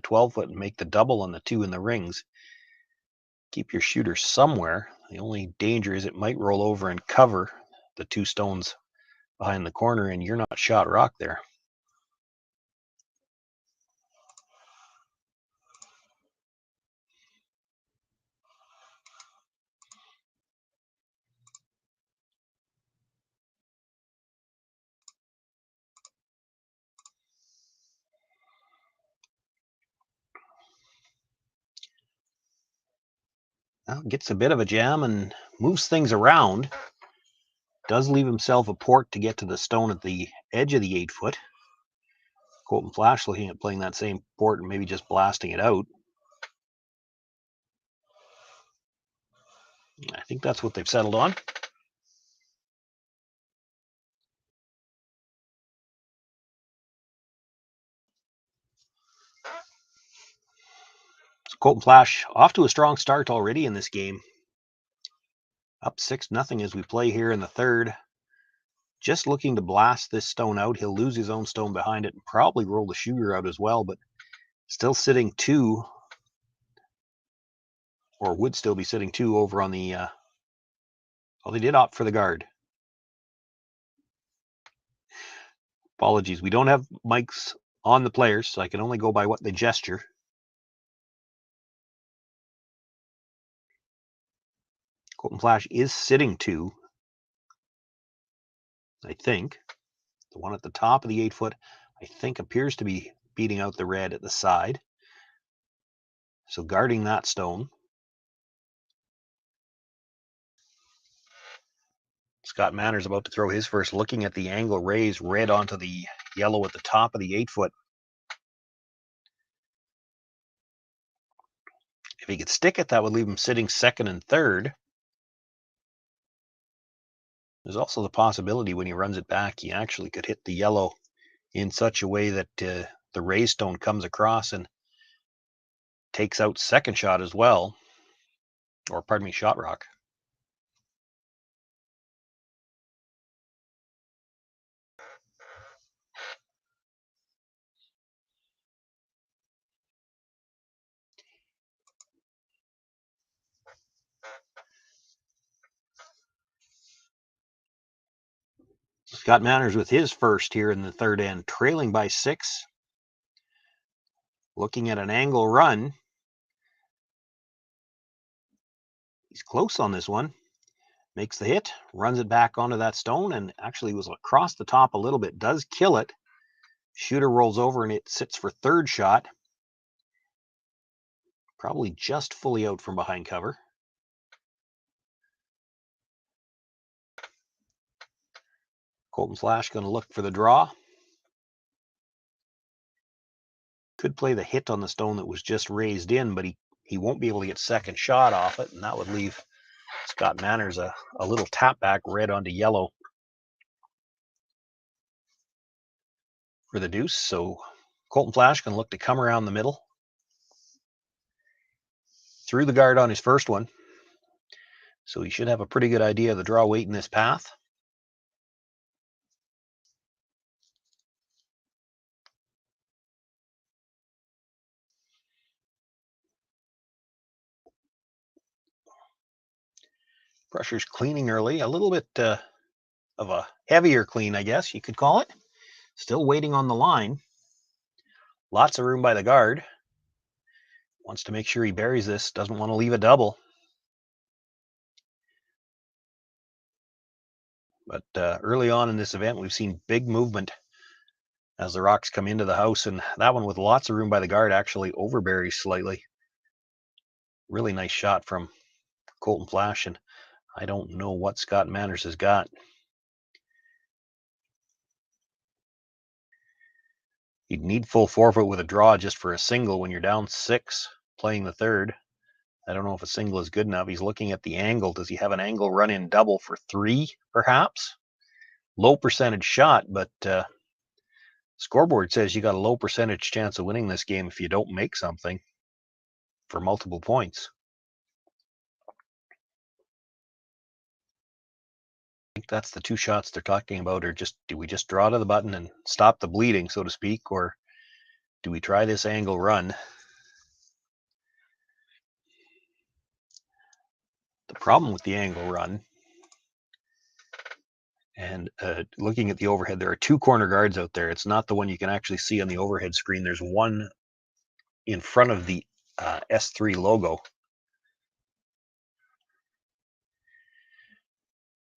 12 foot and make the double on the 2 in the rings. Keep your shooter somewhere. The only danger is it might roll over and cover the 2 stones behind the corner, and you're not shot rock there. Well, gets a bit of a jam and moves things around. Does leave himself a port to get to the stone at the edge of the 8 foot. Colton Flasch looking at playing that same port and maybe just blasting it out. I think that's what they've settled on. So Colton Flasch off to a strong start already in this game. Up 6-0 as we play here in the third. Just looking to blast this stone out. He'll lose his own stone behind it and probably roll the shooter out as well, but still sitting 2, or would still be sitting 2 over on the, well, they did opt for the guard. Apologies. We don't have mics on the players, so I can only go by what they gesture. Colton Flasch is sitting 2, I think. The one at the top of the 8 foot, I think, appears to be beating out the red at the side. So guarding that stone. Scott Manners about to throw his first, looking at the angle raise red onto the yellow at the top of the 8 foot. If he could stick it, that would leave him sitting 2nd and 3rd. There's also the possibility when he runs it back, he actually could hit the yellow in such a way that the raised stone comes across and takes out second shot as well. Or pardon me, shot rock. Scott Manners with his first here in the third end, trailing by 6. Looking at an angle run. He's close on this one. Makes the hit, runs it back onto that stone, and actually was across the top a little bit. Does kill it. Shooter rolls over and it sits for 3rd shot. Probably just fully out from behind cover. Colton Flasch going to look for the draw. Could play the hit on the stone that was just raised in, but he won't be able to get second shot off it, and that would leave Scott Manners a little tap back red onto yellow for the deuce. So Colton Flasch going to look to come around the middle. Threw the guard on his first one. So he should have a pretty good idea of the draw weight in this path. Pressure's cleaning early, a little bit of a heavier clean, I guess you could call it. Still waiting on the line. Lots of room by the guard. Wants to make sure he buries this, doesn't want to leave a double. But early on in this event, we've seen big movement as the rocks come into the house, and that one with lots of room by the guard actually overburies slightly. Really nice shot from Colton Flasch, and I don't know what Scott Manners has got. You'd need full forfeit with a draw just for a single when you're down 6 playing the third. I don't know if a single is good enough. He's looking at the angle. Does he have an angle run in double for 3, perhaps? Low percentage shot, but Scoreboard says you got a low percentage chance of winning this game if you don't make something for multiple points. I think that's the 2 shots they're talking about, or just do we just draw to the button and stop the bleeding, so to speak, or do we try this angle run? problem with the angle run. And looking at the overhead, there are 2 corner guards out there. It's not the one you can actually see on the overhead screen. There's one in front of the S3 logo.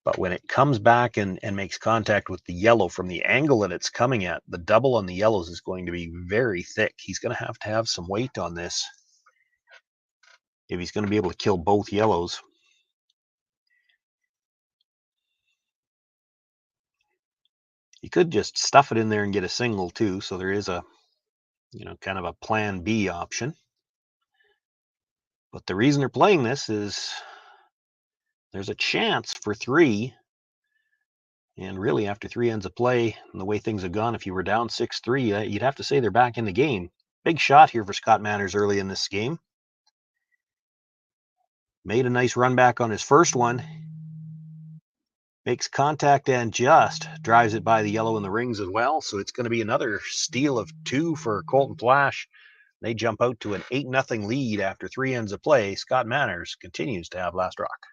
But when it comes back and makes contact with the yellow from the angle that it's coming at, the double on the yellows is going to be very thick. He's going to have some weight on this if he's going to be able to kill both yellows. You could just stuff it in there and get a single too, so there is a, kind of a plan B option. But the reason they're playing this is there's a chance for 3. And really, after 3 ends of play, and the way things have gone, if you were down 6-3, you'd have to say they're back in the game. Big shot here for Scott Manners early in this game. Made a nice run back on his first one. Makes contact and just drives it by the yellow in the rings as well. So it's going to be another steal of 2 for Colton Flasch. They jump out to an 8-0 lead after 3 ends of play. Scott Manners continues to have last rock.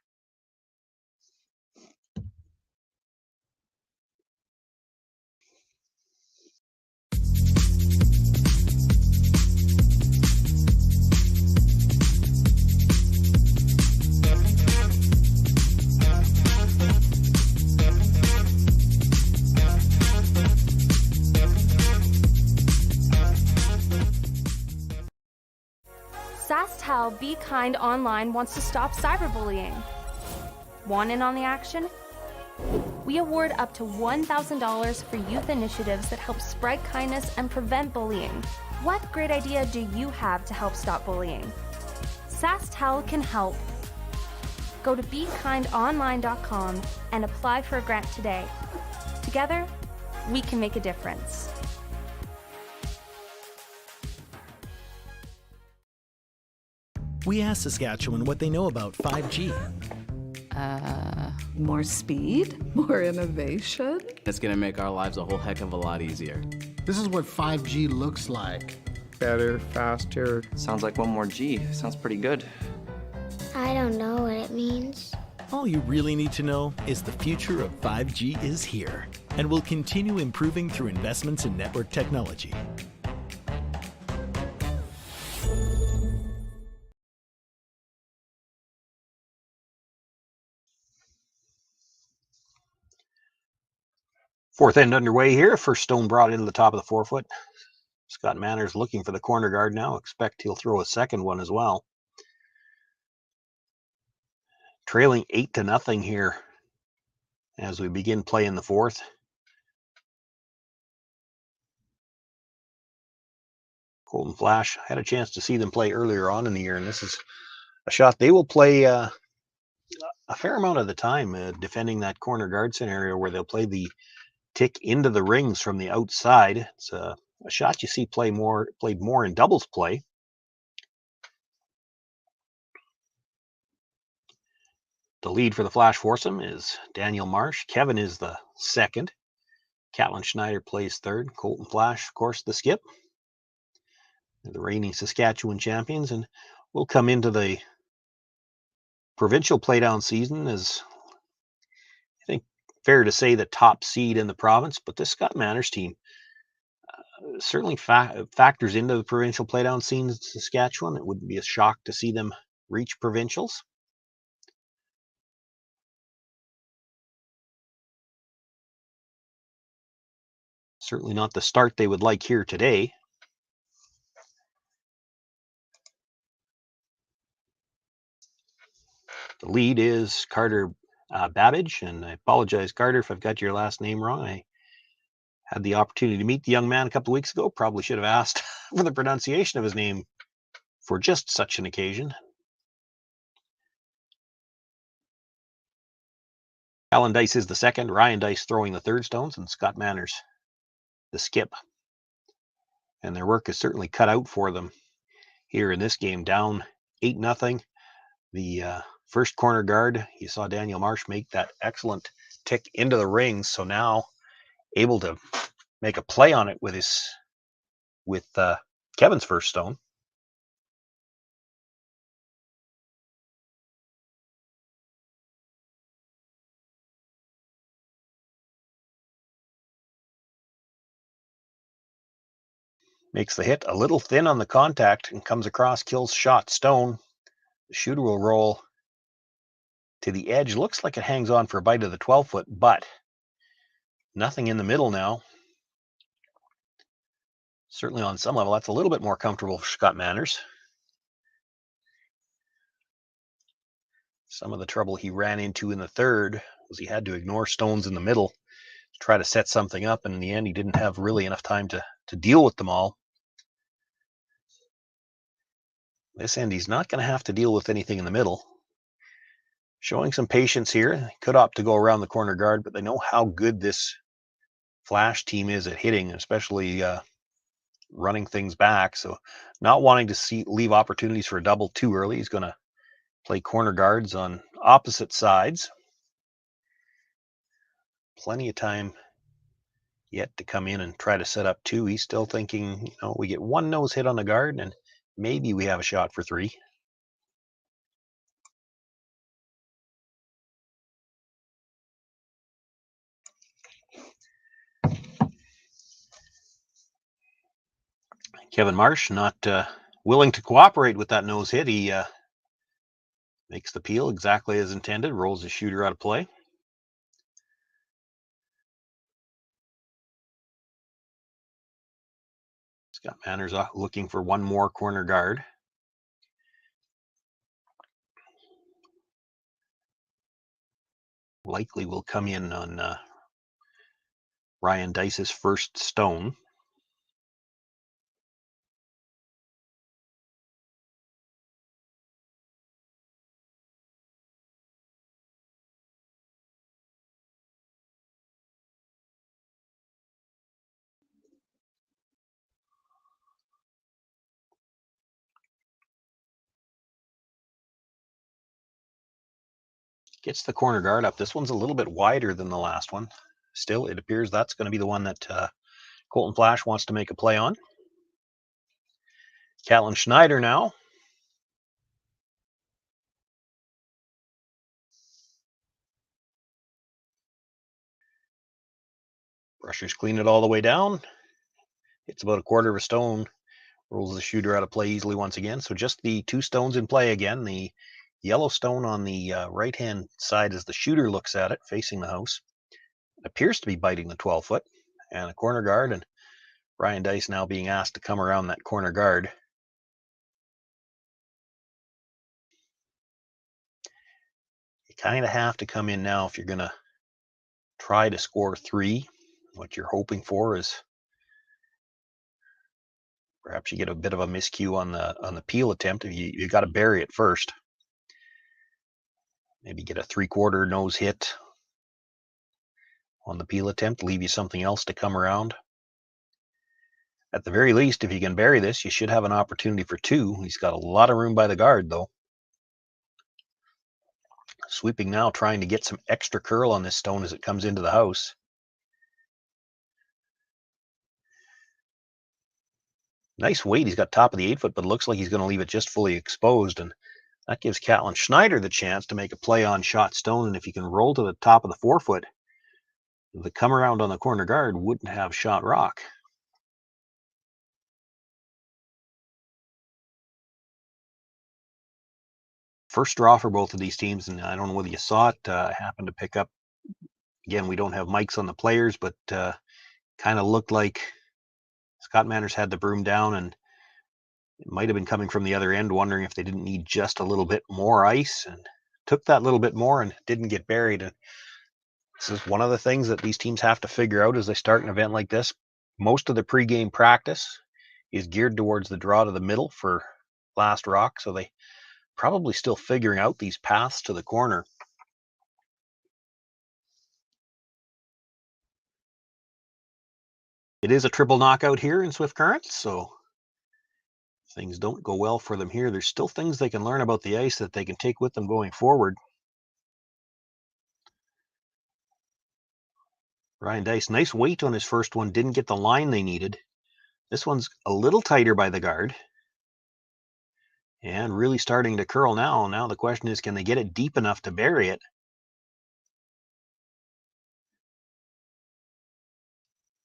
SaskTel Be Kind Online wants to stop cyberbullying. Want in on the action? We award up to $1,000 for youth initiatives that help spread kindness and prevent bullying. What great idea do you have to help stop bullying? SaskTel can help. Go to BeKindOnline.com and apply for a grant today. Together, we can make a difference. We asked Saskatchewan what they know about 5G. More speed, more innovation. It's gonna make our lives a whole heck of a lot easier. This is what 5G looks like. Better, faster. Sounds like one more G. Sounds pretty good. I don't know what it means. All you really need to know is the future of 5G is here and will continue improving through investments in network technology. Fourth end underway here. First stone brought into the top of the 4-foot. Scott Manners looking for the corner guard now. Expect he'll throw a second one as well. Trailing 8-0 here as we begin playing the 4th. Colton Flasch, had a chance to see them play earlier on in the year, and this is a shot they will play a fair amount of the time defending that corner guard scenario where they'll play the tick into the rings from the outside. It's a shot you see played more in doubles play. The lead for the Flash foursome is Daniel Marsh. Kevin is the second. Catlin Schneider plays third. Colton Flasch, of course, the skip. They're the reigning Saskatchewan champions, and we'll come into the provincial playdown season as, I think, fair to say, the top seed in the province. But this Scott Manners team certainly factors into the provincial playdown scene in Saskatchewan. It wouldn't be a shock to see them reach provincials. Certainly not the start they would like here today. The lead is Carter Babbage, and I apologize, Carter, if I've got your last name wrong. I had the opportunity to meet the young man a couple of weeks ago. Probably should have asked for the pronunciation of his name for just such an occasion. Alan Dice is the second. Ryan Dice throwing the third stones, and Scott Manners the skip. And their work is certainly cut out for them here in this game, down 8-0. The first corner guard, you saw Daniel Marsh make that excellent tick into the rings, so now able to make a play on it with Kevin's first stone. Makes the hit a little thin on the contact and comes across, kills shot stone. The shooter will roll to the edge. Looks like it hangs on for a bite of the 12-foot, but nothing in the middle now. Certainly on some level, that's a little bit more comfortable for Scott Manners. Some of the trouble he ran into in the third was he had to ignore stones in the middle to try to set something up, and in the end he didn't have really enough time to deal with them all. This end he's not going to have to deal with anything in the middle. Showing some patience here. They could opt to go around the corner guard, but they know how good this Flasch team is at hitting, especially running things back. So not wanting to leave opportunities for a double too early. He's going to play corner guards on opposite sides. Plenty of time yet to come in and try to set up two. He's still thinking, we get one nose hit on the guard and maybe we have a shot for three. Kevin Marsh not willing to cooperate with that nose hit. He makes the peel exactly as intended, rolls the shooter out of play. Scott Manners looking for one more corner guard. Likely will come in on Ryan Dice's first stone. Gets the corner guard up. This one's a little bit wider than the last one. Still, it appears that's going to be the one that Colton Flasch wants to make a play on. Catlin Schneider now. Brushers clean it all the way down. It's about a quarter of a stone. Rolls the shooter out of play easily once again. So just the two stones in play again. The yellow stone on the right-hand side as the shooter looks at it, facing the house. It appears to be biting the 12-foot. And a corner guard, and Ryan Dice now being asked to come around that corner guard. You kind of have to come in now if you're going to try to score three. What you're hoping for is perhaps you get a bit of a miscue on the peel attempt. You got to bury it first. Maybe get a 3/4 nose hit on the peel attempt, leave you something else to come around. At the very least, if you can bury this, you should have an opportunity for two. He's got a lot of room by the guard, though. Sweeping now, trying to get some extra curl on this stone as it comes into the house. Nice weight. He's got top of the 8-foot, but it looks like he's going to leave it just fully exposed. And that gives Catlin Schneider the chance to make a play on shot stone. And if he can roll to the top of the 4-foot, the come around on the corner guard wouldn't have shot rock. First draw for both of these teams, and I don't know whether you saw it. I happened to pick up, again, we don't have mics on the players, but kind of looked like Scott Manners had the broom down, and it might have been coming from the other end, wondering if they didn't need just a little bit more ice, and took that little bit more and didn't get buried. And this is one of the things that these teams have to figure out as they start an event like this. Most of the pregame practice is geared towards the draw to the middle for last rock, so they probably still figuring out these paths to the corner. It is a triple knockout here in Swift Current, so things don't go well for them here. There's still things they can learn about the ice that they can take with them going forward. Ryan Dice, nice weight on his first one, didn't get the line they needed. This one's a little tighter by the guard. And really starting to curl now. Now the question is, can they get it deep enough to bury it?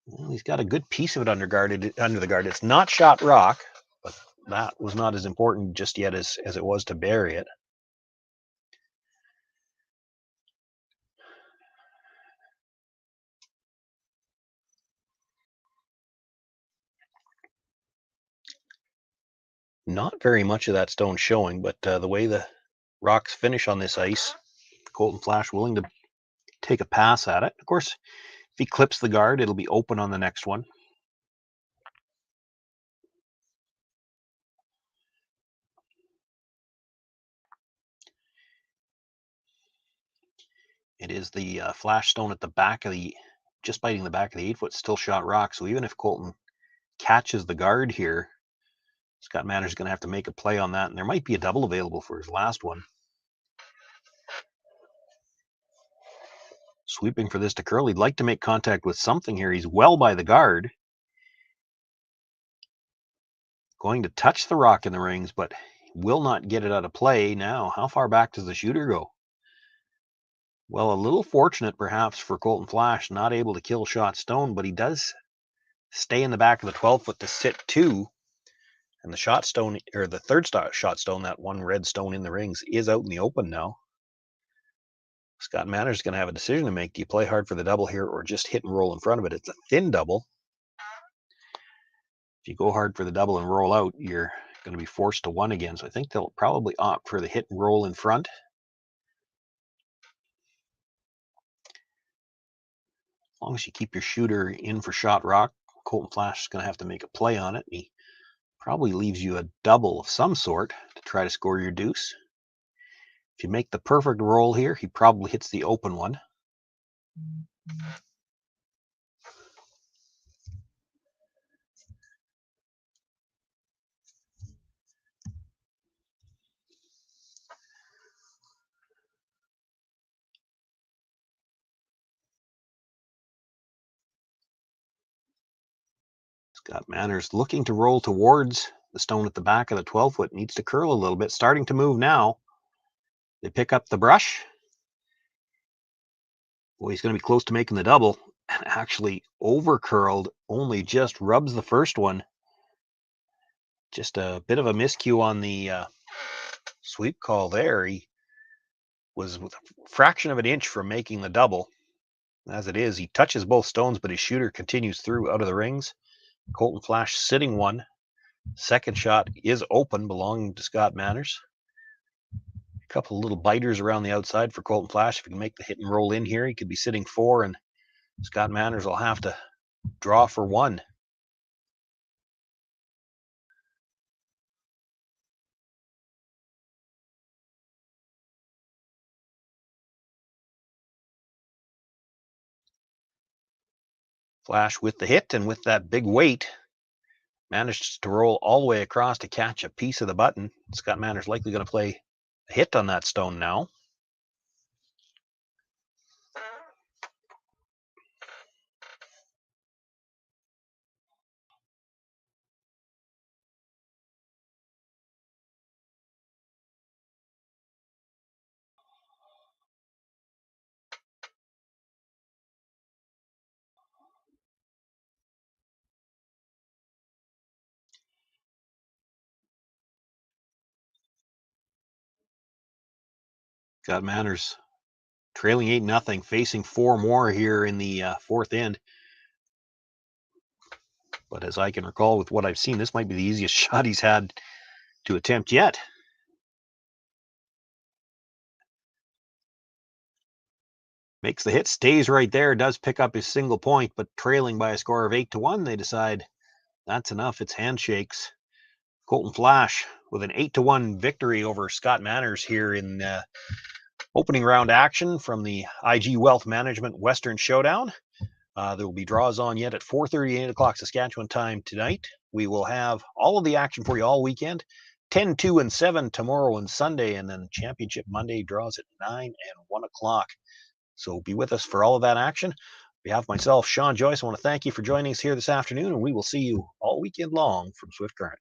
Well, he's got a good piece of it under the guard. It's not shot rock, but that was not as important just yet as it was to bury it. Not very much of that stone showing, but the way the rocks finish on this ice, Colton Flasch willing to take a pass at it. Of course, if he clips the guard, it'll be open on the next one. It is the Flasch stone at the back of just biting the back of the 8-foot, still shot rock. So even if Colton catches the guard here, Scott Manners going to have to make a play on that, and there might be a double available for his last one. Sweeping for this to curl. He'd like to make contact with something here. He's well by the guard. Going to touch the rock in the rings, but will not get it out of play. Now, how far back does the shooter go? Well, a little fortunate perhaps for Colton Flasch, not able to kill shot stone, but he does stay in the back of the 12-foot to sit 2. And the shot stone, or the third shot stone, that one red stone in the rings, is out in the open now. Scott Manners is going to have a decision to make. Do you play hard for the double here or just hit and roll in front of it? It's a thin double. If you go hard for the double and roll out, you're going to be forced to 1 again. So I think they'll probably opt for the hit and roll in front. As long as you keep your shooter in for shot rock, Colton Flasch is going to have to make a play on it. He probably leaves you a double of some sort to try to score your deuce. If you make the perfect roll here, he probably hits the open one. Scott Manners looking to roll towards the stone at the back of the 12-foot. Needs to curl a little bit. Starting to move now. They pick up the brush. Boy, he's going to be close to making the double. And actually over-curled. Only just rubs the first one. Just a bit of a miscue on the sweep call there. He was with a fraction of an inch from making the double. As it is, he touches both stones, but his shooter continues through out of the rings. Colton Flasch sitting 1. Second shot is open, belonging to Scott Manners. A couple of little biters around the outside for Colton Flasch. If he can make the hit and roll in here, he could be sitting 4, and Scott Manners will have to draw for 1. Flasch with the hit, and with that big weight, managed to roll all the way across to catch a piece of the button. Scott Manners likely going to play a hit on that stone now. Scott Manners trailing 8-0, facing 4 more here in the 4th end. But as I can recall with what I've seen, this might be the easiest shot he's had to attempt yet. Makes the hit, stays right there, does pick up his single point, but trailing by a score of 8-1, they decide that's enough. It's handshakes. Colton Flasch with an 8-1 victory over Scott Manners here in opening round action from the IG Wealth Management Western Showdown. There will be draws on yet at 4:30, 8 o'clock Saskatchewan time tonight. We will have all of the action for you all weekend. 10, 2, and 7 tomorrow and Sunday, and then Championship Monday draws at 9 and 1 o'clock. So be with us for all of that action. On behalf of myself, Sean Joyce, I want to thank you for joining us here this afternoon, and we will see you all weekend long from Swift Current.